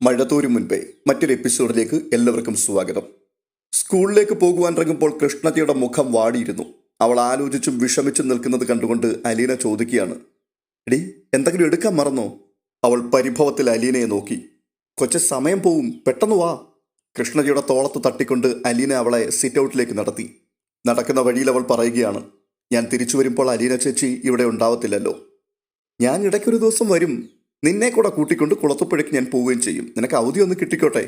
മഴത്തോരു മുൻപേ മറ്റൊരു എപ്പിസോഡിലേക്ക് എല്ലാവർക്കും സ്വാഗതം. സ്കൂളിലേക്ക് പോകുവാൻ ഇറങ്ങുമ്പോൾ കൃഷ്ണതയുടെ മുഖം വാടിയിരുന്നു. അവൾ ആലോചിച്ചും വിഷമിച്ചും നിൽക്കുന്നത് കണ്ടുകൊണ്ട് അലീന ചോദിക്കുകയാണ്, എടി എന്തെങ്കിലും എടുക്കാൻ മറന്നോ? അവൾ പരിഭവത്തിൽ അലീനയെ നോക്കി. കൊച്ചു സമയം പോവും, പെട്ടെന്ന് വാ. കൃഷ്ണതയുടെ തോളത്ത് തട്ടിക്കൊണ്ട് അലീന അവളെ സിറ്റ് ഔട്ടിലേക്ക് നടത്തി. നടക്കുന്ന വഴിയിൽ അവൾ പറയുകയാണ്, ഞാൻ തിരിച്ചു വരുമ്പോൾ അലീന ചേച്ചി ഇവിടെ ഉണ്ടാവത്തില്ലല്ലോ. ഞാൻ ഇടയ്ക്കൊരു ദിവസം വരും, നിന്നെ കൂടെ കൂട്ടിക്കൊണ്ട് കുളത്തുപ്പുഴയ്ക്ക് ഞാൻ പോവുകയും ചെയ്യും. നിനക്ക് അവധി ഒന്ന് കിട്ടിക്കോട്ടെ.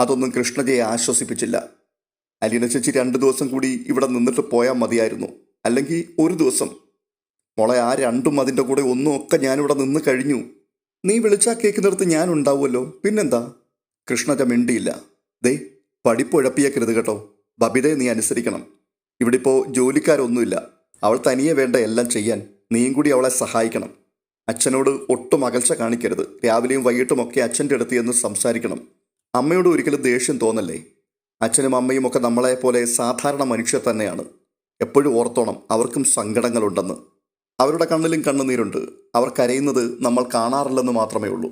അതൊന്നും കൃഷ്ണജയെ ആശ്വസിപ്പിച്ചില്ല. അലീന ചേച്ചി 2 ദിവസം കൂടി ഇവിടെ നിന്നിട്ട് പോയാൽ മതിയായിരുന്നു, അല്ലെങ്കിൽ ഒരു ദിവസം. മോളെ, ആ 2ഉം അതിൻ്റെ കൂടെ 1 ഒക്കെ ഞാനിവിടെ നിന്ന് കഴിഞ്ഞു. നീ വിളിച്ചാൽ കേൾക്കുന്നിടത്ത് ഞാൻ ഉണ്ടാവുമല്ലോ, പിന്നെന്താ? കൃഷ്ണജ മിണ്ടിയില്ല. ദേ, പഠിപ്പുഴപ്പിയേക്കരുത് കേട്ടോ. ബബിതയെ നീ അനുസരിക്കണം. ഇവിടെ ഇപ്പോൾ ജോലിക്കാരൊന്നുമില്ല. അവൾ തനിയെ വേണ്ട എല്ലാം ചെയ്യാൻ. നീയും കൂടി അവളെ സഹായിക്കണം. അച്ഛനോട് ഒട്ടും അകൽച്ച കാണിക്കരുത്. രാവിലെയും വൈകിട്ടും ഒക്കെ അച്ഛൻ്റെ അടുത്ത് എന്ന് സംസാരിക്കണം. അമ്മയോട് ഒരിക്കലും ദേഷ്യം തോന്നല്ലേ. അച്ഛനും അമ്മയും ഒക്കെ നമ്മളെപ്പോലെ സാധാരണ മനുഷ്യർ തന്നെയാണ്. എപ്പോഴും ഓർത്തോണം, അവർക്കും സങ്കടങ്ങളുണ്ടെന്ന്. അവരുടെ കണ്ണിലും കണ്ണുനീരുണ്ട്. അവർ കരയുന്നത് നമ്മൾ കാണാറില്ലെന്ന് മാത്രമേ ഉള്ളൂ.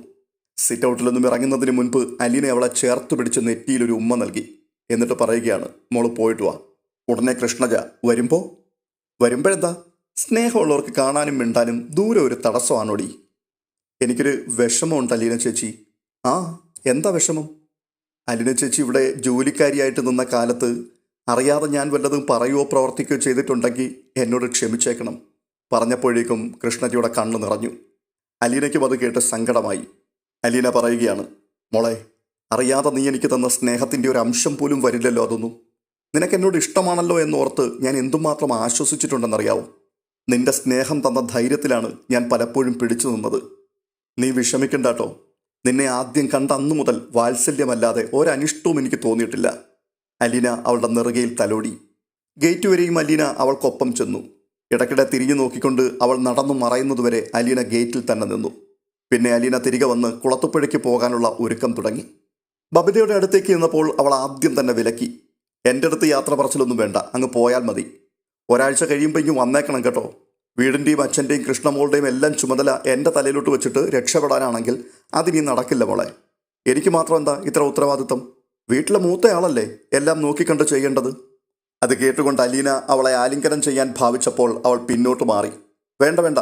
സിറ്റ് ഔട്ടിൽ നിന്നും ഇറങ്ങുന്നതിന് മുൻപ് അലീന അവളെ ചേർത്ത് പിടിച്ച് നെറ്റിയിലൊരു ഉമ്മ നൽകി. എന്നിട്ട് പറയുകയാണ്, മോള് പോയിട്ട് വാ. ഉടനെ കൃഷ്ണജ, വരുമ്പോഴെന്താ? സ്നേഹമുള്ളവർക്ക് കാണാനും മിണ്ടാനും ദൂരെ ഒരു തടസ്സമാണോടി. എനിക്കൊരു വിഷമമുണ്ട് അലീന ചേച്ചി. ആ, എന്താ വിഷമം? അലീന ചേച്ചി ഇവിടെ ജോലിക്കാരിയായിട്ട് നിന്ന കാലത്ത് അറിയാതെ ഞാൻ വല്ലതും പറയുകയോ പ്രവർത്തിക്കുകയോ ചെയ്തിട്ടുണ്ടെങ്കിൽ എന്നോട് ക്ഷമിച്ചേക്കണം. പറഞ്ഞപ്പോഴേക്കും കൃഷ്ണജിയുടെ കണ്ണ് നിറഞ്ഞു. അലീനയ്ക്കും അത് കേട്ട് സങ്കടമായി. അലീന പറയുകയാണ്, മോളെ, അറിയാതെ നീ എനിക്ക് തന്ന സ്നേഹത്തിൻ്റെ ഒരു അംശം പോലും വരില്ലല്ലോ അതൊന്നും. നിനക്കെന്നോട് ഇഷ്ടമാണല്ലോ എന്നോർത്ത് ഞാൻ എന്തുമാത്രം ആശ്വസിച്ചിട്ടുണ്ടെന്നറിയാവോ. നിന്റെ സ്നേഹം തന്ന ധൈര്യത്തിലാണ് ഞാൻ പലപ്പോഴും പിടിച്ചു നിന്നത്. നീ വിഷമിക്കണ്ടാട്ടോ. നിന്നെ ആദ്യം കണ്ട അന്നു മുതൽ വാത്സല്യമല്ലാതെ ഒരനിഷ്ടവും എനിക്ക് തോന്നിയിട്ടില്ല. അലീന അവളുടെ നെറുകയിൽ തലോടി. ഗേറ്റ് വരെയും അലീന അവൾക്കൊപ്പം ചെന്നു. ഇടയ്ക്കിടെ തിരിഞ്ഞു നോക്കിക്കൊണ്ട് അവൾ നടന്നു മറയുന്നതുവരെ അലീന ഗേറ്റിൽ തന്നെ നിന്നു. പിന്നെ അലീന തിരികെ വന്ന് കുളത്തുപുഴയ്ക്ക് പോകാനുള്ള ഒരുക്കം തുടങ്ങി. ബബിതയുടെ അടുത്തേക്ക് ചെന്നപ്പോൾ അവൾ ആദ്യം തന്നെ വിലക്കി. എൻ്റെ അടുത്ത് യാത്ര പറച്ചിലൊന്നും വേണ്ട, അങ്ങ് പോയാൽ മതി. ഒരാഴ്ച കഴിയുമ്പോൾ ഇങ്ങ് വന്നേക്കണം കേട്ടോ. വീടിൻ്റെയും അച്ഛൻ്റെയും കൃഷ്ണമോളുടെയും എല്ലാം ചുമതല എൻ്റെ തലയിലോട്ട് വെച്ചിട്ട് രക്ഷപ്പെടാനാണെങ്കിൽ അതിനി നടക്കില്ല മോളെ. എനിക്ക് മാത്രം എന്താ ഇത്ര ഉത്തരവാദിത്വം? വീട്ടിലെ മൂത്തയാളല്ലേ എല്ലാം നോക്കിക്കണ്ട് ചെയ്യേണ്ടത്. അത് കേട്ടുകൊണ്ട് അലീന അവളെ ആലിംഗനം ചെയ്യാൻ ഭാവിച്ചപ്പോൾ അവൾ പിന്നോട്ട് മാറി. വേണ്ട,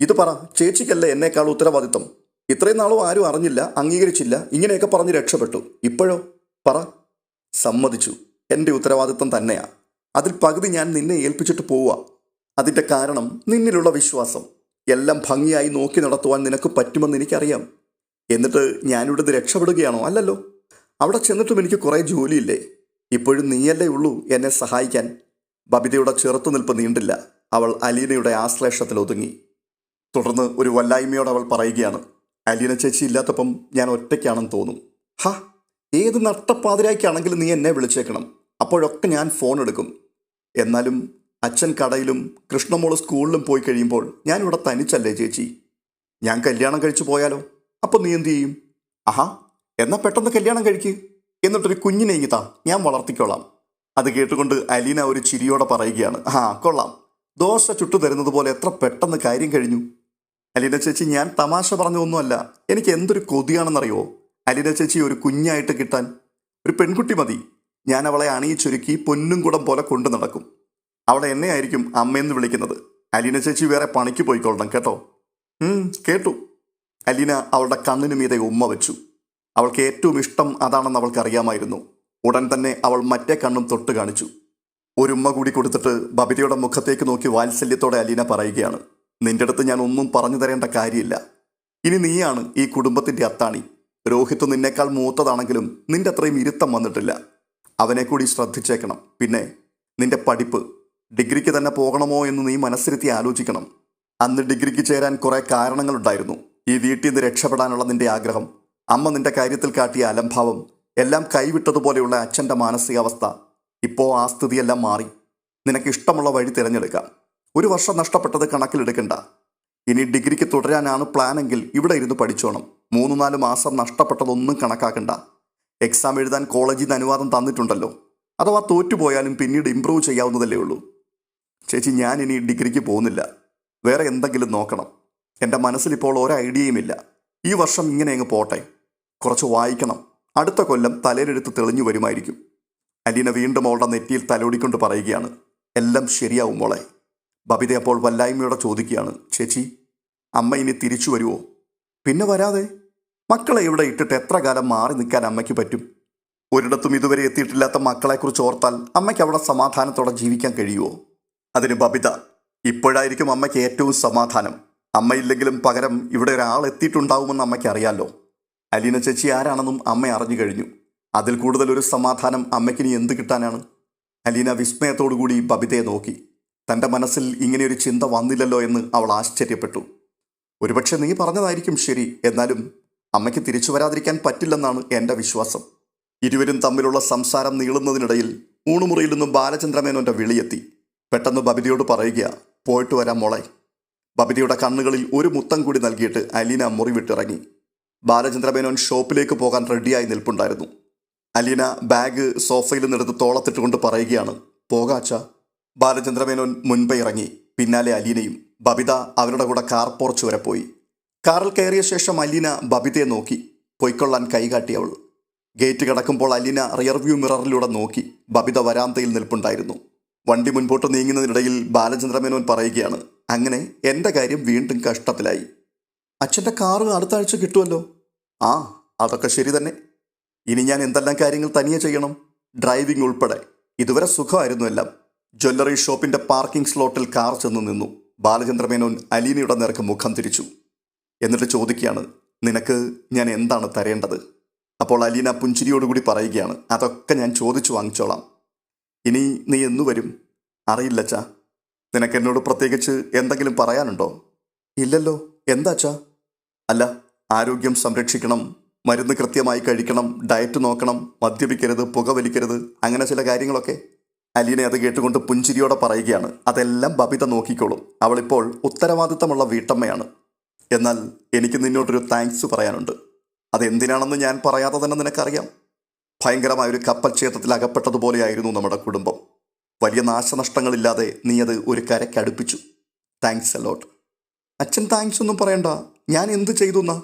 ഇത് പറ, ചേച്ചിക്കല്ലേ എന്നേക്കാൾ ഉത്തരവാദിത്വം. ഇത്രയും നാളും ആരും അറിഞ്ഞില്ല, അംഗീകരിച്ചില്ല, ഇങ്ങനെയൊക്കെ പറഞ്ഞ് രക്ഷപ്പെട്ടു. ഇപ്പോഴോ? പറ. സമ്മതിച്ചു, എൻ്റെ ഉത്തരവാദിത്വം തന്നെയാ. അതിൽ പകുതി ഞാൻ നിന്നെ ഏൽപ്പിച്ചിട്ട് പോവുക. അതിൻ്റെ കാരണം നിന്നിലുള്ള വിശ്വാസം. എല്ലാം ഭംഗിയായി നോക്കി നടത്തുവാൻ നിനക്ക് പറ്റുമെന്ന് എനിക്കറിയാം. എന്നിട്ട് ഞാനിവിടുന്ന് രക്ഷപ്പെടുകയാണോ? അല്ലല്ലോ. അവിടെ ചെന്നിട്ടും എനിക്ക് കുറേ ജോലിയില്ലേ. ഇപ്പോഴും നീയല്ലേ ഉള്ളൂ എന്നെ സഹായിക്കാൻ. ബബിതയുടെ ചെറുത്തുനിൽപ്പ് നീണ്ടില്ല. അവൾ അലീനയുടെ ആശ്ലേഷത്തിൽ ഒതുങ്ങി. തുടർന്ന് ഒരു വല്ലായ്മയോട് അവൾ പറയുകയാണ്, അലീന ചേച്ചി ഇല്ലാത്തപ്പം ഞാൻ ഒറ്റയ്ക്കാണെന്ന് തോന്നും. ഏത് നട്ടപ്പാതിരായ്ക്കാണെങ്കിലും നീ എന്നെ വിളിച്ചേക്കണം. അപ്പോഴൊക്കെ ഞാൻ ഫോൺ എടുക്കും. എന്നാലും അച്ഛൻ കടയിലും കൃഷ്ണമോള് സ്കൂളിലും പോയി കഴിയുമ്പോൾ ഞാനിവിടെ തനിച്ചല്ലേ ചേച്ചി. ഞാൻ കല്യാണം കഴിച്ചു പോയാലോ? അപ്പം നീ എന്തു ചെയ്യും? എന്നാൽ പെട്ടെന്ന് കല്യാണം കഴിക്ക്. എന്നിട്ടൊരു കുഞ്ഞിനെ ഇങ്ങിത്താ, ഞാൻ വളർത്തിക്കോളാം. അത് കേട്ടുകൊണ്ട് അലീന ഒരു ചിരിയോടെ പറയുകയാണ്, കൊള്ളാം. ദോശ ചുട്ടു തരുന്നത് പോലെ എത്ര പെട്ടെന്ന് കാര്യം കഴിഞ്ഞു. അലീന ചേച്ചി, ഞാൻ തമാശ പറഞ്ഞൊന്നുമല്ല. എനിക്ക് എന്തൊരു കൊതിയാണെന്നറിയോ അലീന ചേച്ചി ഒരു കുഞ്ഞായിട്ട് കിട്ടാൻ. ഒരു പെൺകുട്ടി മതി. ഞാൻ അവളെ അണിയിച്ചൊരുക്കി പൊന്നും കുടം പോലെ കൊണ്ടു നടക്കും. അവളെ എന്നെ ആയിരിക്കും അമ്മയെന്ന് വിളിക്കുന്നത്. അലീന ചേച്ചി വേറെ പണിക്ക് പോയിക്കൊള്ളണം കേട്ടോ. കേട്ടു. അലീന അവളുടെ കണ്ണിനു മീതെ ഉമ്മ വെച്ചു. അവൾക്ക് ഏറ്റവും ഇഷ്ടം അതാണെന്ന് അവൾക്കറിയാമായിരുന്നു. ഉടൻ തന്നെ അവൾ മറ്റേ കണ്ണും തൊട്ട് കാണിച്ചു. ഒരു ഉമ്മ കൂടി കൊടുത്തിട്ട് ബബിതയുടെ മുഖത്തേക്ക് നോക്കി വാത്സല്യത്തോടെ അലീന പറയുകയാണ്, നിന്റെ അടുത്ത് ഞാൻ ഒന്നും പറഞ്ഞു തരേണ്ട കാര്യമില്ല. ഇനി നീയാണ് ഈ കുടുംബത്തിൻ്റെ അത്താണി. രോഹിത് നിന്നേക്കാൾ മൂത്തതാണെങ്കിലും നിന്റെ അത്രയും ഇരുത്തം വന്നിട്ടില്ല. അവനെ കൂടി ശ്രദ്ധിച്ചേക്കണം. പിന്നെ നിന്റെ പഠിപ്പ്, ഡിഗ്രിക്ക് തന്നെ പോകണമോ എന്ന് നീ മനസ്സിരുത്തി ആലോചിക്കണം. അന്ന് ഡിഗ്രിക്ക് ചേരാൻ കുറേ കാരണങ്ങളുണ്ടായിരുന്നു. ഈ വീട്ടിൽ നിന്ന് രക്ഷപ്പെടാനുള്ള നിന്റെ ആഗ്രഹം, അമ്മ നിന്റെ കാര്യത്തിൽ കാട്ടിയ അലംഭാവം, എല്ലാം കൈവിട്ടതുപോലെയുള്ള അച്ഛൻ്റെ മാനസികാവസ്ഥ. ഇപ്പോൾ ആ സ്ഥിതിയെല്ലാം മാറി. നിനക്ക് ഇഷ്ടമുള്ള വഴി തിരഞ്ഞെടുക്കാം. 1 വർഷം നഷ്ടപ്പെട്ടത് കണക്കിലെടുക്കണ്ട. ഇനി ഡിഗ്രിക്ക് തുടരാനാണ് പ്ലാനെങ്കിൽ ഇവിടെ ഇരുന്ന് പഠിച്ചോണം. 3-4 മാസം നഷ്ടപ്പെട്ടതൊന്നും കണക്കാക്കണ്ട. എക്സാം എഴുതാൻ കോളേജിൽ നിന്ന് അനുവാദം തന്നിട്ടുണ്ടല്ലോ. അഥവാ തോറ്റുപോയാലും പിന്നീട് ഇമ്പ്രൂവ് ചെയ്യാവുന്നതല്ലേ ഉള്ളൂ. ചേച്ചി, ഞാൻ ഇനി ഡിഗ്രിക്ക് പോകുന്നില്ല. വേറെ എന്തെങ്കിലും നോക്കണം. എൻ്റെ മനസ്സിലിപ്പോൾ ഒരു ഐഡിയയുമില്ല. ഈ വർഷം ഇങ്ങനെ അങ്ങ് പോട്ടെ. കുറച്ച് വായിക്കണം. അടുത്ത കൊല്ലം തലയിലെടുത്ത് തെളിഞ്ഞു വരുമായിരിക്കും. അലീന വീണ്ടും അവളുടെ നെറ്റിയിൽ തലോടിക്കൊണ്ട് പറയുകയാണ്, എല്ലാം ശരിയാവും മോളെ. ബബിത അപ്പോൾ വല്ലായ്മയോടെ ചോദിക്കുകയാണ്, ചേച്ചി, അമ്മ ഇനി തിരിച്ചു വരുമോ? പിന്നെ വരാതെ. മക്കളെ ഇവിടെ ഇട്ടിട്ട് എത്ര കാലം മാറി നിൽക്കാൻ അമ്മയ്ക്ക് പറ്റും? ഒരിടത്തും ഇതുവരെ എത്തിയിട്ടില്ലാത്ത മക്കളെക്കുറിച്ച് ഓർത്താൽ അമ്മയ്ക്ക് അവിടെ സമാധാനത്തോടെ ജീവിക്കാൻ കഴിയുമോ? അതിന് ബബിത, ഇപ്പോഴായിരിക്കും അമ്മയ്ക്ക് ഏറ്റവും സമാധാനം. അമ്മയില്ലെങ്കിലും പകരം ഇവിടെ ഒരാൾ എത്തിയിട്ടുണ്ടാവുമെന്ന് അമ്മയ്ക്ക് അറിയാമല്ലോ. അലീന ചേച്ചി ആരാണെന്നും അമ്മ അറിഞ്ഞു കഴിഞ്ഞു. അതിൽ കൂടുതൽ ഒരു സമാധാനം അമ്മയ്ക്കിനി എന്ത് കിട്ടാനാണ്? അലീന വിസ്മയത്തോടുകൂടി ബബിതയെ നോക്കി. തൻ്റെ മനസ്സിൽ ഇങ്ങനെയൊരു ചിന്ത വന്നില്ലല്ലോ എന്ന് അവൾ ആശ്ചര്യപ്പെട്ടു. ഒരുപക്ഷെ നീ പറഞ്ഞതായിരിക്കും ശരി, എന്നാലും അമ്മയ്ക്ക് തിരിച്ചു വരാതിരിക്കാൻ പറ്റില്ലെന്നാണ് എൻ്റെ വിശ്വാസം. ഇരുവരും തമ്മിലുള്ള സംസാരം നീളുന്നതിനിടയിൽ ഊണുമുറിയിൽ നിന്നും ബാലചന്ദ്രമേനോൻ്റെ വിളിയെത്തി. പെട്ടെന്ന് ബബിതയോട് പറയുക, പോയിട്ട് വരാം മോളെ. ബബിതയുടെ കണ്ണുകളിൽ ഒരു മുത്തം കൂടി നൽകിയിട്ട് അലീന മുറി വിട്ടിറങ്ങി. ബാലചന്ദ്രമേനോൻ ഷോപ്പിലേക്ക് പോകാൻ റെഡിയായി നിൽപ്പുണ്ടായിരുന്നു. അലീന ബാഗ് സോഫയിൽ നിന്നെടുത്ത് തോളത്തിട്ടുകൊണ്ട് പറയുകയാണ്, പോകാച്ച. ബാലചന്ദ്രമേനോൻ മുൻപേ ഇറങ്ങി, പിന്നാലെ അലീനയും. ബബിത അവരുടെ കൂടെ കാർ പോർച്ച് വരെ പോയി. കാറിൽ കയറിയ ശേഷം അലീന ബബിതയെ നോക്കി. പൊയ്ക്കൊള്ളാൻ കൈകാട്ടി അവൾ. ഗേറ്റ് കടക്കുമ്പോൾ അലീന റിയർവ്യൂ മിററിലൂടെ നോക്കി. ബബിത വരാന്തയിൽ നിൽപ്പുണ്ടായിരുന്നു. വണ്ടി മുൻപോട്ട് നീങ്ങുന്നതിനിടയിൽ ബാലചന്ദ്രമേനോൻ പറയുകയാണ്, അങ്ങനെ എൻ്റെ കാര്യം വീണ്ടും കഷ്ടത്തിലായി. അച്ഛൻ്റെ കാറ് അടുത്ത ആഴ്ച കിട്ടുമല്ലോ. ആ, അതൊക്കെ ശരി തന്നെ. ഇനി ഞാൻ എന്തെല്ലാം കാര്യങ്ങൾ തനിയെ ചെയ്യണം, ഡ്രൈവിംഗ് ഉൾപ്പെടെ. ഇതുവരെ സുഖമായിരുന്നു എല്ലാം. ജ്വല്ലറി ഷോപ്പിൻ്റെ പാർക്കിംഗ് സ്ലോട്ടിൽ കാർ ചെന്ന് നിന്നു. ബാലചന്ദ്രമേനോൻ അലീനയുടെ നേർക്ക് മുഖം തിരിച്ചു. എന്നിട്ട് ചോദിക്കുകയാണ്, നിനക്ക് ഞാൻ എന്താണ് തരേണ്ടത്? അപ്പോൾ അലീന പുഞ്ചിരിയോടുകൂടി പറയുകയാണ്, അതൊക്കെ ഞാൻ ചോദിച്ചു വാങ്ങിച്ചോളാം. ഇനി നീ എന്നു വരും? അറിയില്ലച്ചാ. നിനക്ക് എന്നോട് പ്രത്യേകിച്ച് എന്തെങ്കിലും പറയാനുണ്ടോ? ഇല്ലല്ലോ. എന്താച്ചാ? അല്ല, ആരോഗ്യം സംരക്ഷിക്കണം, മരുന്ന് കൃത്യമായി കഴിക്കണം, ഡയറ്റ് നോക്കണം, മദ്യപിക്കരുത്, പുകവലിക്കരുത്, അങ്ങനെ ചില കാര്യങ്ങളൊക്കെ. അലീന അത് കേട്ടുകൊണ്ട് പുഞ്ചിരിയോടെ പറയുകയാണ്, അതെല്ലാം ബബിത നോക്കിക്കോളും. അവളിപ്പോൾ ഉത്തരവാദിത്തമുള്ള വീട്ടമ്മയാണ്. എന്നാൽ എനിക്ക് നിന്നോട്ടൊരു താങ്ക്സ് പറയാനുണ്ട്. അതെന്തിനാണെന്ന് ഞാൻ പറയാതെ തന്നെ നിനക്കറിയാം. ഭയങ്കരമായൊരു കപ്പൽ ക്ഷേത്രത്തിൽ അകപ്പെട്ടതുപോലെയായിരുന്നു നമ്മുടെ കുടുംബം. വലിയ നാശനഷ്ടങ്ങളില്ലാതെ നീ അത് ഒരു കരയ്ക്കടുപ്പിച്ചു. Thanks a lot. അച്ഛൻ താങ്ക്സ് ഒന്നും പറയണ്ട. ഞാൻ എന്ത് ചെയ്തു എന്നാ?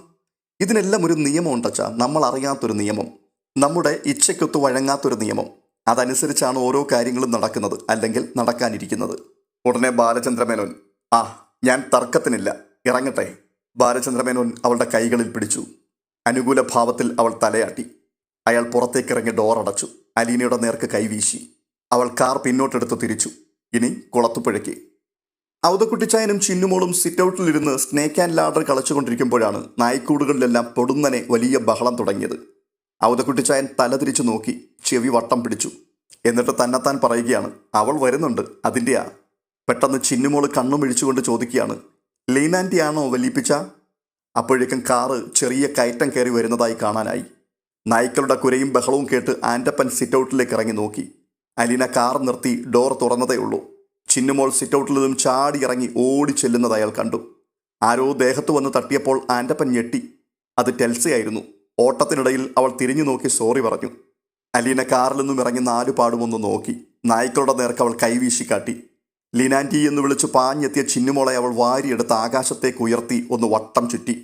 ഇതിനെല്ലാം ഒരു നിയമം ഉണ്ടച്ചാ, നമ്മൾ അറിയാത്തൊരു നിയമം, നമ്മുടെ ഇച്ഛയ്ക്കൊത്ത് വഴങ്ങാത്തൊരു നിയമം. അതനുസരിച്ചാണ് ഓരോ കാര്യങ്ങളും നടക്കുന്നത്, അല്ലെങ്കിൽ നടക്കാനിരിക്കുന്നത്. ഉടനെ ബാലചന്ദ്രമേനോൻ, ആ, ഞാൻ തർക്കത്തിനില്ല, ഇറങ്ങട്ടെ. ബാലചന്ദ്രമേനോൻ അവളുടെ കൈകളിൽ പിടിച്ചു. അനുകൂല ഭാവത്തിൽ അവൾ തലയാട്ടി. അയാൾ പുറത്തേക്കിറങ്ങി ഡോറടച്ചു. അലീനയുടെ നേർക്ക് കൈവീശി. അവൾ കാർ പിന്നോട്ടെടുത്ത് തിരിച്ചു. ഇനി കുളത്തുപുഴയ്ക്ക്. ഔതക്കുട്ടിച്ചായനും ചിന്നുമോളും സിറ്റൗട്ടിലിരുന്ന് സ്നേക്ക് ആൻഡ് ലാഡർ കളിച്ചുകൊണ്ടിരിക്കുമ്പോഴാണ് നായ്ക്കൂടുകളിലെല്ലാം പൊടുന്നനെ വലിയ ബഹളം തുടങ്ങിയത്. ഔതക്കുട്ടിച്ചായൻ തല തിരിച്ചു നോക്കി, ചെവി വട്ടം പിടിച്ചു. എന്നിട്ട് തന്നെത്താൻ പറയുകയാണ്, അവൾ വരുന്നുണ്ട്, അതിൻ്റെയാ. പെട്ടെന്ന് ചിന്നുമോള് കണ്ണും ഇഴിച്ചുകൊണ്ട് ചോദിക്കുകയാണ്, ലീനാൻറ്റിയാണോ വലിയിപ്പിച്ച? അപ്പോഴേക്കും കാറ് ചെറിയ കയറ്റം കയറി വരുന്നതായി കാണാനായി. നായ്ക്കളുടെ കുരയും ബഹളവും കേട്ട് ആൻ്റപ്പൻ സിറ്റൗട്ടിലേക്ക് ഇറങ്ങി നോക്കി. അലീന കാർ നിർത്തി ഡോർ തുറന്നതേ ഉള്ളൂ. ചിന്നുമോൾ സിറ്റൗട്ടിൽ നിന്നും ചാടി ഇറങ്ങി ഓടി ചെല്ലുന്നത് അയാൾ കണ്ടു. ആരോ ദേഹത്ത് വന്ന് തട്ടിയപ്പോൾ ആൻ്റപ്പൻ ഞെട്ടി. അത് ടെൽസയായിരുന്നു. ഓട്ടത്തിനിടയിൽ അവൾ തിരിഞ്ഞു നോക്കി സോറി പറഞ്ഞു. അലീന കാറിൽ നിന്നും ഇറങ്ങി 4 പാടുമൊന്ന് നോക്കി. നായ്ക്കളുടെ നേർക്ക് അവൾ കൈവീശി കാട്ടി. ലീനാൻറ്റി എന്ന് വിളിച്ച് പാഞ്ഞെത്തിയ ചിന്നുമോളെ അവൾ വാരിയെടുത്ത് ആകാശത്തേക്ക് ഉയർത്തി ഒന്ന് വട്ടം ചുറ്റി.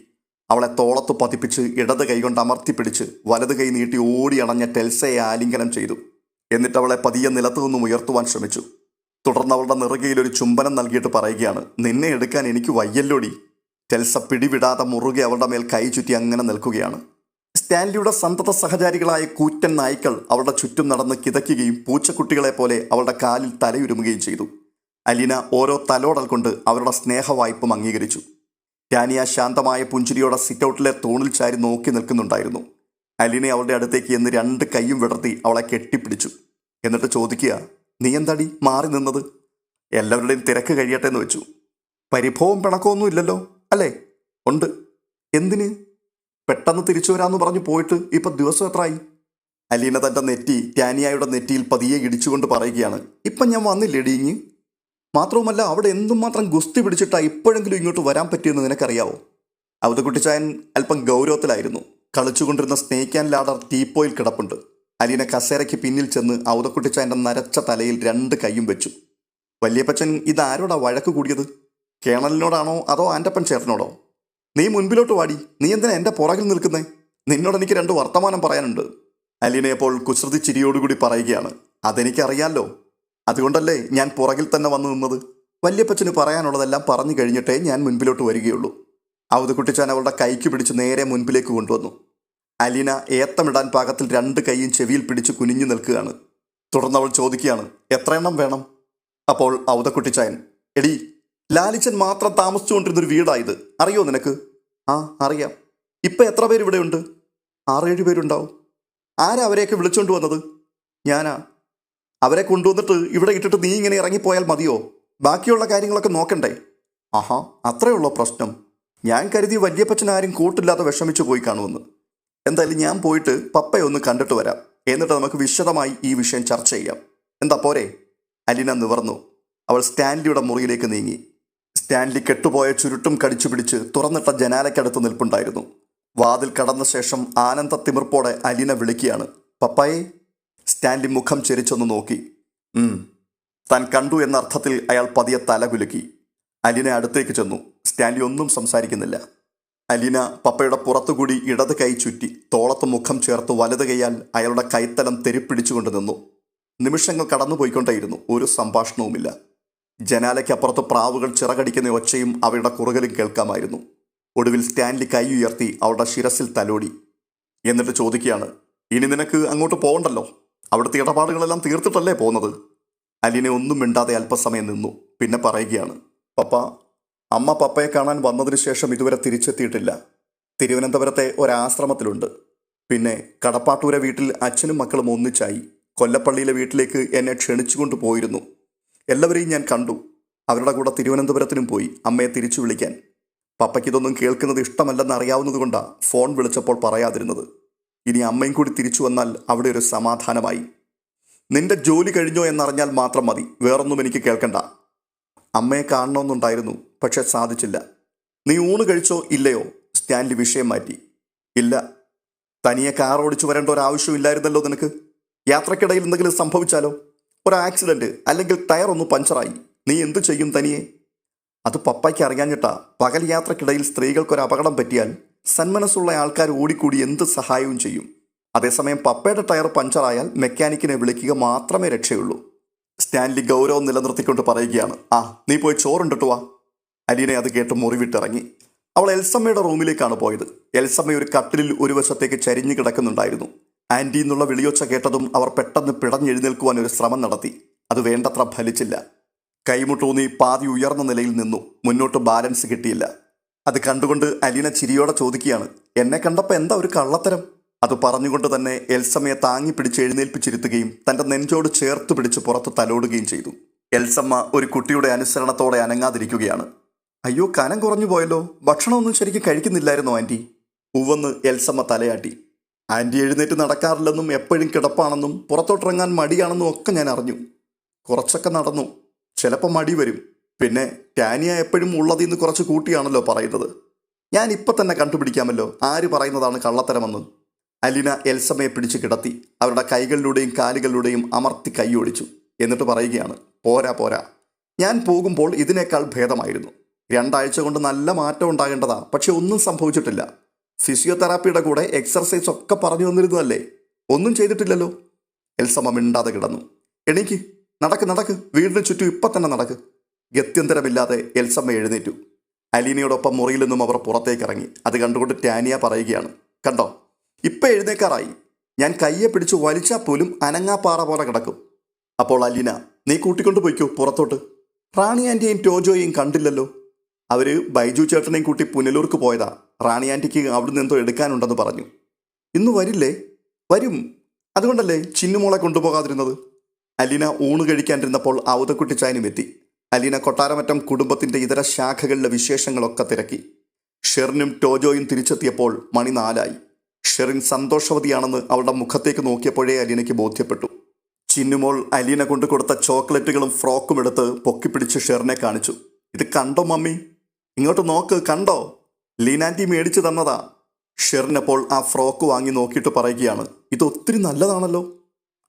അവളെ തോളത്ത് പതിപ്പിച്ച് ഇടത് കൈകൊണ്ട് അമർത്തിപ്പിടിച്ച് വലത് കൈ നീട്ടി ഓടി അണഞ്ഞ ടെൽസയെ ആലിംഗനം ചെയ്തു. എന്നിട്ട് അവളെ പതിയെ നിലത്തു നിന്നും ഉയർത്തുവാൻ ശ്രമിച്ചു. തുടർന്ന് അവളുടെ നെറുകയിൽ ഒരു ചുംബനം നൽകിയിട്ട് പറയുകയാണ്, നിന്നെ എടുക്കാൻ എനിക്ക് വയ്യല്ലോടി. ടെൽസ പിടിവിടാതെ മുറുകെ അവളുടെ മേൽ കൈ ചുറ്റി അങ്ങനെ നിൽക്കുകയാണ്. സ്റ്റാൻലിയുടെ സന്തത സഹചാരികളായ കൂറ്റൻ നായ്ക്കൾ അവളുടെ ചുറ്റും നടന്ന് കിതയ്ക്കുകയും പൂച്ചക്കുട്ടികളെ പോലെ അവളുടെ കാലിൽ തലയുരുമുകയും ചെയ്തു. അലീന ഓരോ തലോടൽ കൊണ്ട് അവരുടെ സ്നേഹവായ്പും അംഗീകരിച്ചു. ടാനിയ ശാന്തമായ പുഞ്ചിരിയോടെ സിറ്റൗട്ടിലെ തൂണിൽ ചാരി നോക്കി നിൽക്കുന്നുണ്ടായിരുന്നു. അലീന അവളുടെ അടുത്തേക്ക് എന്ന് 2 കൈയും വിടർത്തി അവളെ കെട്ടിപ്പിടിച്ചു. എന്നിട്ട് ചോദിക്കുക, നീ എന്താടി മാറി നിന്നത്? എല്ലാവരുടെയും തിരക്ക് കഴിയട്ടെ എന്ന് വെച്ചു. പരിഭവവും പിണക്കമൊന്നും ഇല്ലല്ലോ അല്ലേ? ഉണ്ട്. എന്തിന്? പെട്ടെന്ന് തിരിച്ചു വരാമെന്ന് പറഞ്ഞു പോയിട്ട് ഇപ്പം ദിവസം എത്രയായി? അലീന തൻ്റെ നെറ്റി ടാനിയയുടെ നെറ്റിയിൽ പതിയെ ഇടിച്ചുകൊണ്ട് പറയുകയാണ്, ഇപ്പം ഞാൻ വന്നില്ലേടി ഇങ്ങ്? മാത്രവുമല്ല, അവിടെ എന്തുമാത്രം ഗുസ്തി പിടിച്ചിട്ടാ ഇപ്പോഴെങ്കിലും ഇങ്ങോട്ട് വരാൻ പറ്റിയെന്ന് നിനക്കറിയാവോ? ഔതക്കുട്ടിച്ചായൻ അല്പം ഗൗരവത്തിലായിരുന്നു. കളിച്ചുകൊണ്ടിരുന്ന സ്നേക്ക് ആൻഡ് ലാഡർ ടീപ്പോയിൽ കിടപ്പുണ്ട്. അലീന കസേരയ്ക്ക് പിന്നിൽ ചെന്ന് ഔതക്കുട്ടിച്ചായൻ്റെ നരച്ച തലയിൽ 2 കൈയും വെച്ചു. വല്യപ്പച്ചൻ ഇതാരോടാ വഴക്ക് കൂടിയത്? കേണലിനോടാണോ അതോ ആൻ്റപ്പൻ ചേട്ടനോടോ? നീ മുൻപിലോട്ട് വാടി. നീ എന്തിനാ എൻ്റെ പുറകിൽ നിൽക്കുന്നേ? നിന്നോട് എനിക്ക് രണ്ട് വർത്തമാനം പറയാനുണ്ട്. അലീന അപ്പോൾ കുസൃതി ചിരിയോടുകൂടി പറയുകയാണ്. അതെനിക്കറിയാലോ, അതുകൊണ്ടല്ലേ ഞാൻ പുറകിൽ തന്നെ വന്നു നിന്നത്. വല്യപ്പച്ചന് പറയാനുള്ളതെല്ലാം പറഞ്ഞു കഴിഞ്ഞിട്ടേ ഞാൻ മുൻപിലോട്ട് വരികയുള്ളൂ. അവധക്കുട്ടിച്ചാൻ അവളുടെ കൈക്ക് പിടിച്ച് നേരെ മുൻപിലേക്ക് കൊണ്ടുവന്നു. അലീന ഏത്തമിടാൻ പാകത്തിൽ രണ്ട് കൈയും ചെവിയിൽ പിടിച്ച് കുനിഞ്ഞു നിൽക്കുകയാണ്. തുടർന്ന് അവൾ ചോദിക്കുകയാണ്, എത്ര എണ്ണം വേണം? അപ്പോൾ അവധക്കുട്ടിച്ചായൻ, എടി, ലാലിച്ചൻ മാത്രം താമസിച്ചുകൊണ്ടിരുന്നൊരു വീടായത്, അറിയോ നിനക്ക്? ആ, അറിയാം. ഇപ്പം എത്ര പേര് ഇവിടെ ഉണ്ട്? 6-7 പേരുണ്ടാവും. ആരാ അവരെയൊക്കെ വിളിച്ചുകൊണ്ട് വന്നത്? ഞാനാ. അവരെ കൊണ്ടുവന്നിട്ട് ഇവിടെ ഇട്ടിട്ട് നീ ഇങ്ങനെ ഇറങ്ങിപ്പോയാൽ മതിയോ? ബാക്കിയുള്ള കാര്യങ്ങളൊക്കെ നോക്കണ്ടേ? ആഹാ, അത്രയുള്ള പ്രശ്നം. ഞാൻ കരുതി വല്യപ്പച്ചൻ ആരും കൂട്ടില്ലാതെ വിഷമിച്ചു പോയി കാണുമെന്ന്. എന്തായാലും ഞാൻ പോയിട്ട് പപ്പയെ ഒന്ന് കണ്ടിട്ട് വരാം. എന്നിട്ട് നമുക്ക് വിശദമായി ഈ വിഷയം ചർച്ച ചെയ്യാം. എന്താ പോരെ? അലീന നിവർന്നു. അവൾ സ്റ്റാൻലിയുടെ മുറിയിലേക്ക് നീങ്ങി. സ്റ്റാൻലി കെട്ടുപോയ ചുരുട്ടും കടിച്ചു പിടിച്ച് തുറന്നിട്ട ജനാലയ്ക്കടുത്ത് നിൽപ്പുണ്ടായിരുന്നു. വാതിൽ കടന്ന ശേഷം ആനന്ദ തിമിർപ്പോടെ അലീന വിളിക്കുകയാണ്, പപ്പായെ. സ്റ്റാൻലി മുഖം ചെരിച്ചൊന്ന് നോക്കി. താൻ കണ്ടു എന്ന അർത്ഥത്തിൽ അയാൾ പതിയെ തല കുലുക്കി. അലീന അടുത്തേക്ക് ചെന്നു. സ്റ്റാൻലി ഒന്നും സംസാരിക്കുന്നില്ല. അലീന പപ്പയുടെ പുറത്തുകൂടി ഇടത് കൈ ചുറ്റി തോളത്ത് മുഖം ചേർത്ത് വലത് കൈയാൽ അയാളുടെ കൈത്തലം തെരിപ്പിടിച്ചുകൊണ്ട് നിന്നു. നിമിഷങ്ങൾ കടന്നുപോയിക്കൊണ്ടേയിരുന്നു. ഒരു സംഭാഷണവുമില്ല. ജനാലയ്ക്കപ്പുറത്ത് പ്രാവുകൾ ചിറകടിക്കുന്ന ഒച്ചയും അവയുടെ കുറുകലും കേൾക്കാമായിരുന്നു. ഒടുവിൽ സ്റ്റാൻലി കൈ ഉയർത്തി അവളുടെ ശിരസിൽ തലോടി. എന്നിട്ട് ചോദിക്കുകയാണ്, ഇനി നിനക്ക് അങ്ങോട്ട് പോകണ്ടല്ലോ, അവിടുത്തെ ഇടപാടുകളെല്ലാം തീർത്തിട്ടല്ലേ പോകുന്നത്? അലീന ഒന്നും മിണ്ടാതെ അല്പസമയം നിന്നു. പിന്നെ പറയുകയാണ്, പപ്പ, അമ്മ പപ്പയെ കാണാൻ വന്നതിന് ശേഷം ഇതുവരെ തിരിച്ചെത്തിയിട്ടില്ല. തിരുവനന്തപുരത്തെ ഒരാശ്രമത്തിലുണ്ട്. പിന്നെ കടപ്പാട്ടൂരെ വീട്ടിൽ അച്ഛനും മക്കളും ഒന്നിച്ചായി. കൊല്ലപ്പള്ളിയിലെ വീട്ടിലേക്ക് എന്നെ ക്ഷണിച്ചുകൊണ്ട് പോയിരുന്നു. എല്ലാവരെയും ഞാൻ കണ്ടു. അവരുടെ കൂടെ തിരുവനന്തപുരത്തിനും പോയി അമ്മയെ തിരിച്ചു വിളിക്കാൻ. പപ്പയ്ക്കിതൊന്നും കേൾക്കുന്നത് ഇഷ്ടമല്ലെന്ന് അറിയാവുന്നത് കൊണ്ടാണ് ഫോൺ വിളിച്ചപ്പോൾ പറയാതിരുന്നത്. ഇനി അമ്മയും കൂടി തിരിച്ചു വന്നാൽ അവിടെ ഒരു സമാധാനമായി. നിന്റെ ജോലി കഴിഞ്ഞോ എന്നറിഞ്ഞാൽ മാത്രം മതി, വേറൊന്നും എനിക്ക് കേൾക്കണ്ട. അമ്മയെ കാണണമെന്നുണ്ടായിരുന്നു, പക്ഷെ സാധിച്ചില്ല. നീ ഊണ് കഴിച്ചോ ഇല്ലയോ? സ്റ്റാൻലി വിഷയം മാറ്റി. ഇല്ല. തനിയെ കാർ ഓടിച്ചു വരേണ്ട ഒരാവശ്യമില്ലായിരുന്നല്ലോ നിനക്ക്. യാത്രക്കിടയിൽ എന്തെങ്കിലും സംഭവിച്ചാലോ? ഒരു ആക്സിഡന്റ്, അല്ലെങ്കിൽ ടയർ ഒന്ന് പഞ്ചറായി, നീ എന്തു ചെയ്യും തനിയെ? അത് പപ്പയ്ക്ക് അറിയാഞ്ഞിട്ടാ. പകൽ യാത്രക്കിടയിൽ സ്ത്രീകൾക്കൊരു അപകടം പറ്റിയാൽ സന്മനസ്സുള്ള ആൾക്കാർ ഓടിക്കൂടി എന്ത് സഹായവും ചെയ്യും. അതേസമയം പപ്പയുടെ ടയർ പഞ്ചറായാൽ മെക്കാനിക്കിനെ വിളിക്കുക മാത്രമേ രക്ഷയുള്ളൂ. സ്റ്റാൻലി ഗൗരവം നിലനിർത്തിക്കൊണ്ട് പറയുകയാണ്, ആ, നീ പോയി ചോറുണ്ടിട്ട് വാ. അലീന അത് കേട്ട് മുറിവിട്ടിറങ്ങി. അവൾ എൽസമ്മയുടെ റൂമിലേക്കാണ് പോയത്. എൽസമ്മ ഒരു കട്ടിലിൽ ഒരു വശത്തേക്ക് ചരിഞ്ഞു കിടക്കുന്നുണ്ടായിരുന്നു. ആൻറ്റി എന്നുള്ള വിളിയൊച്ച കേട്ടതും അവർ പെട്ടെന്ന് പിടഞ്ഞെഴുന്നേൽക്കുവാൻ ഒരു ശ്രമം നടത്തി. അത് വേണ്ടത്ര ഫലിച്ചില്ല. കൈമുട്ടൂന്നി പാതി ഉയർന്ന നിലയിൽ നിന്നു. മുന്നോട്ട് ബാലൻസ് കിട്ടിയില്ല. അത് കണ്ടുകൊണ്ട് അലീന ചിരിയോടെ ചോദിക്കുകയാണ്, എന്നെ കണ്ടപ്പോൾ എന്താ ഒരു കള്ളത്തരം? അത് പറഞ്ഞുകൊണ്ട് തന്നെ എൽസമ്മയെ താങ്ങി പിടിച്ച് എഴുന്നേൽപ്പിച്ചിരുത്തുകയും തൻ്റെ നെഞ്ചോട് ചേർത്ത് പിടിച്ച് പുറത്ത് തലോടുകയും ചെയ്തു. എൽസമ്മ ഒരു കുട്ടിയുടെ അനുസരണത്തോടെ അനങ്ങാതിരിക്കുകയാണ്. അയ്യോ, കനം കുറഞ്ഞു പോയല്ലോ, ഭക്ഷണമൊന്നും ശരിക്കും കഴിക്കുന്നില്ലായിരുന്നോ ആൻറ്റി? ഉവ്വെന്ന് എൽസമ്മ തലയാട്ടി. ആൻറ്റി എഴുന്നേറ്റ് നടക്കാറില്ലെന്നും എപ്പോഴും കിടപ്പാണെന്നും പുറത്തോട്ടിറങ്ങാൻ മടിയാണെന്നും ഒക്കെ ഞാൻ അറിഞ്ഞു. കുറച്ചൊക്കെ നടന്നു. ചിലപ്പോൾ മടി വരും. പിന്നെ ടാനിയ എപ്പോഴും ഉള്ളതിന്ന് കുറച്ച് കൂട്ടിയാണല്ലോ പറയുന്നത്. ഞാൻ ഇപ്പം തന്നെ കണ്ടുപിടിക്കാമല്ലോ ആര് പറയുന്നതാണ് കള്ളത്തരമെന്ന്. അലീന എൽസമ്മയെ പിടിച്ച് കിടത്തി അവരുടെ കൈകളിലൂടെയും കാലുകളിലൂടെയും അമർത്തി കൈയൊടിച്ചു. എന്നിട്ട് പറയുകയാണ്, പോരാ പോരാ, ഞാൻ പോകുമ്പോൾ ഇതിനേക്കാൾ ഭേദമായിരുന്നു. 2 ആഴ്ച കൊണ്ട് നല്ല മാറ്റം ഉണ്ടാകേണ്ടതാ, പക്ഷെ ഒന്നും സംഭവിച്ചിട്ടില്ല. ഫിസിയോതെറാപ്പിയുടെ കൂടെ എക്സർസൈസ് ഒക്കെ പറഞ്ഞു വന്നിരുന്നതല്ലേ, ഒന്നും ചെയ്തിട്ടില്ലല്ലോ. എൽസമ്മ മിണ്ടാതെ കിടന്നു. എണീക്ക്, നടക്ക്, വീടിന് ചുറ്റും ഇപ്പം തന്നെ നടക്ക്. ഗത്യന്തരമില്ലാതെ എൽസമ്മ എഴുന്നേറ്റു. അലീനയോടൊപ്പം മുറിയിൽ നിന്നും അവർ പുറത്തേക്കിറങ്ങി. അത് കണ്ടുകൊണ്ട് ടാനിയ പറയുകയാണ്, കണ്ടോ, ഇപ്പം എഴുന്നേക്കാറായി. ഞാൻ കയ്യെ പിടിച്ച് വലിച്ചാൽ പോലും അനങ്ങാപ്പാറ പോലെ കിടക്കും. അപ്പോൾ അലീന, നീ കൂട്ടിക്കൊണ്ട് പോയിക്കോ പുറത്തോട്ട്. റാണി ആൻറ്റിയെയും ടോജോയെയും കണ്ടില്ലല്ലോ. അവർ ബൈജു ചേട്ടനെയും കൂട്ടി പുനലൂർക്ക് പോയതാ. റാണി ആൻറ്റിക്ക് അവിടുന്ന് എന്തോ എടുക്കാനുണ്ടെന്ന് പറഞ്ഞു. ഇന്ന് വരില്ലേ? വരും. അതുകൊണ്ടല്ലേ ചിന്നുമോളെ കൊണ്ടുപോകാതിരുന്നത്. അലീന ഊണ് കഴിക്കാണ്ടിരുന്നപ്പോൾ ഔതക്കുട്ടിച്ചായനും എത്തി. അലീന കൊട്ടാരമറ്റം കുടുംബത്തിൻ്റെ ഇതര ശാഖകളിലെ വിശേഷങ്ങളൊക്കെ തിരക്കി. ഷെറിനും ടോജോയും തിരിച്ചെത്തിയപ്പോൾ മണി 4 ഷെറിൻ സന്തോഷവതിയാണെന്ന് അവളുടെ മുഖത്തേക്ക് നോക്കിയപ്പോഴേ അലീനയ്ക്ക് ബോധ്യപ്പെട്ടു. ചിന്നുമോൾ അലീന കൊണ്ടു കൊടുത്ത ചോക്ലേറ്റുകളും ഫ്രോക്കും എടുത്ത് പൊക്കിപ്പിടിച്ച് ഷെറിനെ കാണിച്ചു. ഇത് കണ്ടോ മമ്മി? ഇങ്ങോട്ട് നോക്ക്, കണ്ടോ? ലീനാൻറ്റി മേടിച്ചു തന്നതാ. ഷെറിനപ്പോൾ ആ ഫ്രോക്ക് വാങ്ങി നോക്കിയിട്ട് പറയുകയാണ്, ഇത് ഒത്തിരി നല്ലതാണല്ലോ.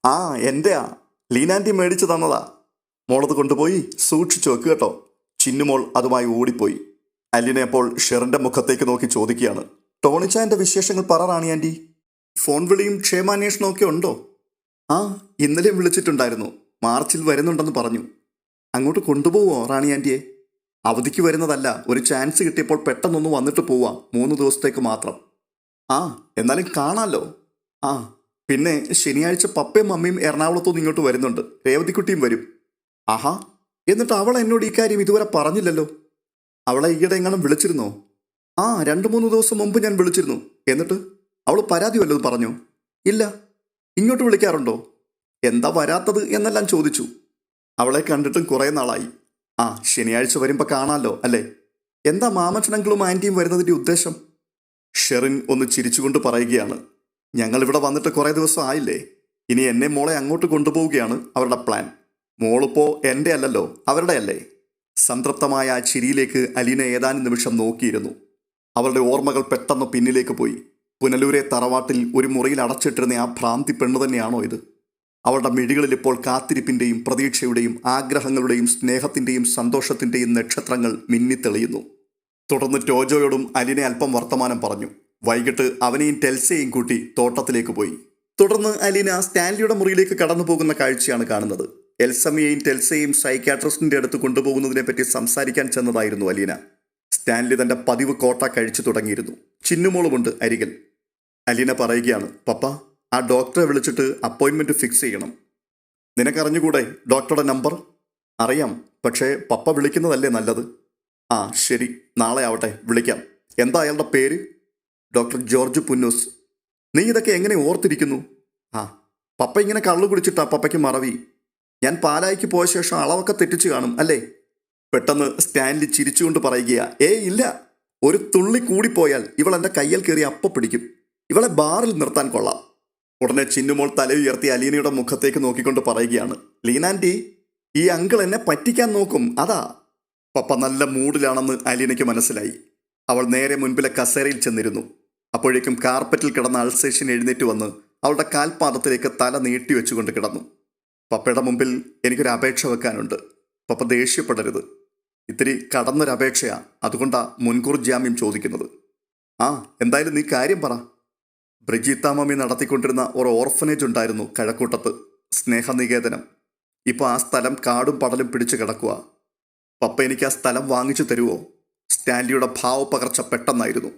ആ, എൻ്റെയാ, ലീനാൻറ്റി മേടിച്ചു തന്നതാ. മോളത് കൊണ്ടുപോയി സൂക്ഷിച്ചു വെക്കുക കേട്ടോ. ചിന്നുമോൾ അതുമായി ഓടിപ്പോയി. അലീന അപ്പോൾ ഷെറിൻ്റെ മുഖത്തേക്ക് നോക്കി ചോദിക്കുകയാണ്, ടോണിച്ചായൻ്റെ വിശേഷങ്ങൾ പറ റാണി ആൻറ്റി. ഫോൺ വിളിയും ക്ഷേമാന്വേഷണവും ഒക്കെ ഉണ്ടോ? ആ, ഇന്നലെയും വിളിച്ചിട്ടുണ്ടായിരുന്നു. മാർച്ചിൽ വരുന്നുണ്ടെന്ന് പറഞ്ഞു. അങ്ങോട്ട് കൊണ്ടുപോവോ റാണി ആൻറ്റിയെ? അവധിക്ക് വരുന്നതല്ല, ഒരു ചാൻസ് കിട്ടിയപ്പോൾ പെട്ടെന്നൊന്ന് വന്നിട്ട് പോവാം, 3 ദിവസത്തേക്ക് മാത്രം. ആ, എന്നാലും കാണാമല്ലോ. ആ, പിന്നെ ശനിയാഴ്ച പപ്പയും മമ്മിയും എറണാകുളത്തുനിന്ന് ഇങ്ങോട്ട് വരുന്നുണ്ട്. രേവതിക്കുട്ടിയും വരും. ആഹാ, എന്നിട്ട് അവൾ എന്നോട് ഈ കാര്യം ഇതുവരെ പറഞ്ഞില്ലല്ലോ. അവളെ ഈയിടെ എങ്ങാനും വിളിച്ചിരുന്നോ? ആ, 2-3 ദിവസം മുമ്പ് ഞാൻ വിളിച്ചിരുന്നു. എന്നിട്ട് അവൾ പരാതി വല്ലതും പറഞ്ഞോ? ഇല്ല. ഇങ്ങോട്ട് വിളിക്കാറുണ്ടോ? എന്താ വരാത്തത് എന്നെല്ലാം ചോദിച്ചു. അവളെ കണ്ടിട്ടും കുറേ നാളായി. ആ, ശനിയാഴ്ച വരുമ്പോൾ കാണാമല്ലോ അല്ലേ? എന്താ മാമച്ചനങ്കിളും ആൻറ്റിയും വരുന്നതിൻ്റെ ഉദ്ദേശം? ഷെറിൻ ഒന്ന് ചിരിച്ചുകൊണ്ട് പറയുകയാണ്, ഞങ്ങളിവിടെ വന്നിട്ട് കുറേ ദിവസം ആയില്ലേ. ഇനി എന്നെ മോളെ അങ്ങോട്ട് കൊണ്ടുപോവുകയാണ് അവരുടെ പ്ലാൻ. മോളിപ്പോ എൻ്റെ അല്ലല്ലോ, അവരുടെ അല്ലേ. സംതൃപ്തമായ ആ ചിരിയിലേക്ക് അലീന ഏതാനും നിമിഷം നോക്കിയിരുന്നു. അവളുടെ ഓർമ്മകൾ പെട്ടെന്ന് പിന്നിലേക്ക് പോയി. പുനലൂരെ തറവാട്ടിൽ ഒരു മുറിയിൽ അടച്ചിട്ടിരുന്ന ആ ഭ്രാന്തി പെണ്ണു തന്നെയാണോ ഇത്? അവളുടെ മിഴികളിൽ ഇപ്പോൾ കാത്തിരിപ്പിൻ്റെയും പ്രതീക്ഷയുടെയും ആഗ്രഹങ്ങളുടെയും സ്നേഹത്തിൻ്റെയും സന്തോഷത്തിൻ്റെയും നക്ഷത്രങ്ങൾ മിന്നിത്തെളിയുന്നു. തുടർന്ന് ടോജോയോടും അലിനെ അല്പം വർത്തമാനം പറഞ്ഞു. വൈകിട്ട് അവനെയും ടെൽസയെയും കൂട്ടി തോട്ടത്തിലേക്ക് പോയി. തുടർന്ന് അലീന സ്റ്റാൻലിയുടെ മുറിയിലേക്ക് കടന്നു പോകുന്ന കാഴ്ചയാണ് കാണുന്നത്. എൽസമ്മയെയും ടെൽസയെയും സൈക്യാട്രിസ്റ്റിന്റെ അടുത്ത് കൊണ്ടുപോകുന്നതിനെ പറ്റി സംസാരിക്കാൻ ചെന്നതായിരുന്നു അലീന. സ്റ്റാൻലി തന്റെ പതിവ് കോട്ട കഴിച്ചു തുടങ്ങിയിരുന്നു. ചിന്നുമോളുമുണ്ട് അരികിൽ. അലീന പറയുകയാണ്, പപ്പ, ആ ഡോക്ടറെ വിളിച്ചിട്ട് അപ്പോയിൻമെന്റ് ഫിക്സ് ചെയ്യണം. നിനക്കറിഞ്ഞുകൂടെ ഡോക്ടറുടെ നമ്പർ? അറിയാം, പക്ഷേ പപ്പ വിളിക്കുന്നതല്ലേ നല്ലത്. ആ ശരി, നാളെ ആവട്ടെ, വിളിക്കാം. എന്താ അയാളുടെ പേര്? Doctor George Punnoose. നീ ഇതൊക്കെ എങ്ങനെ ഓർത്തിരിക്കുന്നു? ആ, പപ്പ ഇങ്ങനെ കള്ളു കുടിച്ചിട്ടാ പപ്പയ്ക്ക് മറവി. ഞാൻ പാലായിക്ക് പോയ ശേഷം അളവൊക്കെ തെറ്റിച്ച് കാണും അല്ലേ? പെട്ടെന്ന് സ്റ്റാൻലി ചിരിച്ചുകൊണ്ട് പറയുകയാ, ഇല്ല, ഒരു തുള്ളി കൂടിപ്പോയാൽ ഇവൾ എൻ്റെ കയ്യിൽ കയറി അപ്പ പിടിക്കും. ഇവളെ ബാറിൽ നിർത്താൻ കൊള്ളാം. ഉടനെ ചിന്നുമോൾ തലയുയർത്തി അലീനയുടെ മുഖത്തേക്ക് നോക്കിക്കൊണ്ട് പറയുകയാണ്, ലീനാൻറ്റി, ഈ അങ്കിൾ എന്നെ പറ്റിക്കാൻ നോക്കും, അതാ. പപ്പ നല്ല മൂഡിലാണെന്ന് അലീനയ്ക്ക് മനസ്സിലായി. അവൾ നേരെ മുൻപിലെ കസേരയിൽ ചെന്നിരുന്നു. അപ്പോഴേക്കും കാർപ്പറ്റിൽ കിടന്ന അൾസേഷൻ എഴുന്നേറ്റ് വന്ന് അവളുടെ കാൽപാദത്തിലേക്ക് തല നീട്ടി വെച്ചുകൊണ്ട് കിടന്നു. പപ്പയുടെ മുമ്പിൽ എനിക്കൊരു അപേക്ഷ വെക്കാനുണ്ട്. പപ്പ ദേഷ്യപ്പെടരുത്. ഇത്തിരി കടന്നൊരപേക്ഷയാ, അതുകൊണ്ടാ മുൻകൂർ ജാമ്യം ചോദിക്കുന്നത്. ആ, എന്തായാലും നീ കാര്യം പറ. ബ്രിജീത്ത മമ്മി നടത്തിക്കൊണ്ടിരുന്ന ഒരു ഓർഫനേജ് ഉണ്ടായിരുന്നു കഴക്കൂട്ടത്ത്, സ്നേഹനികേതനം. ഇപ്പോൾ ആ സ്ഥലം കാടും പടലും പിടിച്ചു കിടക്കുക. പപ്പ എനിക്ക് ആ സ്ഥലം വാങ്ങിച്ചു തരുമോ? സ്റ്റാൻലിയുടെ ഭാവപകർച്ച പെട്ടെന്നായിരുന്നു.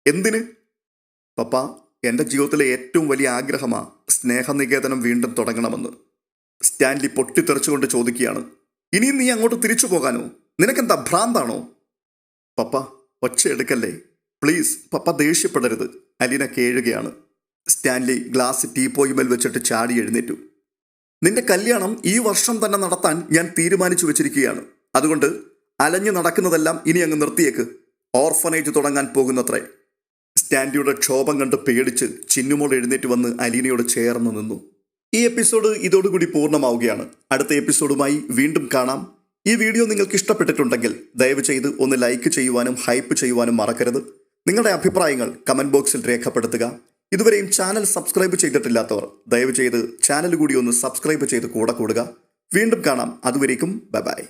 എന്തിന്? പപ്പ, എൻ്റെ ജീവിതത്തിലെ ഏറ്റവും വലിയ ആഗ്രഹമാണ് സ്നേഹനികേതനം വീണ്ടും തുടങ്ങണമെന്ന്. സ്റ്റാൻലി പൊട്ടിത്തെറിച്ചുകൊണ്ട് ചോദിക്കുകയാണ്, ഇനിയും നീ അങ്ങോട്ട് തിരിച്ചു പോകാനോ? നിനക്കെന്താ ഭ്രാന്താണോ? പപ്പ, ഒച്ചയെടുക്കല്ലേ പ്ലീസ്. പപ്പ ദേഷ്യപ്പെടരുത്. അലീന കേഴുകയാണ്. സ്റ്റാൻലി ഗ്ലാസ് ടീപ്പോയുമേൽ വെച്ചിട്ട് ചാടി എഴുന്നേറ്റു. നിന്റെ കല്യാണം ഈ വർഷം തന്നെ നടത്താൻ ഞാൻ തീരുമാനിച്ചു വെച്ചിരിക്കുകയാണ്. അതുകൊണ്ട് അലഞ്ഞു നടക്കുന്നതെല്ലാം ഇനി അങ്ങ് നിർത്തിയേക്ക്. ഓർഫനേജ് തുടങ്ങാൻ പോകുന്നത്രേ. സ്റ്റാൻലിയുടെ ക്ഷോഭം കണ്ട് പേടിച്ച് ചിന്നുമോൾ എഴുന്നേറ്റ് വന്ന് അലീനയോട് ചേർന്ന് നിന്നു. ഈ എപ്പിസോഡ് ഇതോടുകൂടി പൂർണ്ണമാവുകയാണ്. അടുത്ത എപ്പിസോഡുമായി വീണ്ടും കാണാം. ഈ വീഡിയോ നിങ്ങൾക്ക് ഇഷ്ടപ്പെട്ടിട്ടുണ്ടെങ്കിൽ ദയവ് ചെയ്ത് ഒന്ന് ലൈക്ക് ചെയ്യുവാനും ഹൈപ്പ് ചെയ്യുവാനും മറക്കരുത്. നിങ്ങളുടെ അഭിപ്രായങ്ങൾ കമൻറ്റ് ബോക്സിൽ രേഖപ്പെടുത്തുക. ഇതുവരെയും ചാനൽ സബ്സ്ക്രൈബ് ചെയ്തിട്ടില്ലാത്തവർ ദയവ് ചെയ്ത് ചാനൽ കൂടി ഒന്ന് സബ്സ്ക്രൈബ് ചെയ്ത് കൂടെ കൂടുക. വീണ്ടും കാണാം. അതുവരേക്കും ബൈ ബൈ.